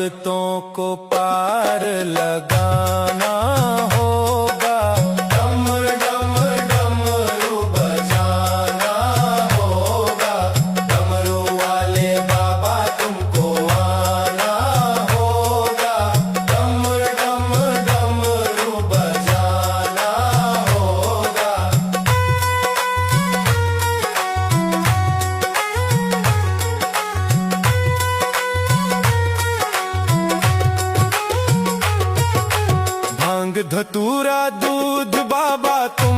भक्तों को पार लगाना होगा। डम डम डमरू बजाना होगा। डमरू वाले बाबा तुमको आना होगा। डम डम डमरू बजाना होगा। भांग धतूरा दूध बाबा तुम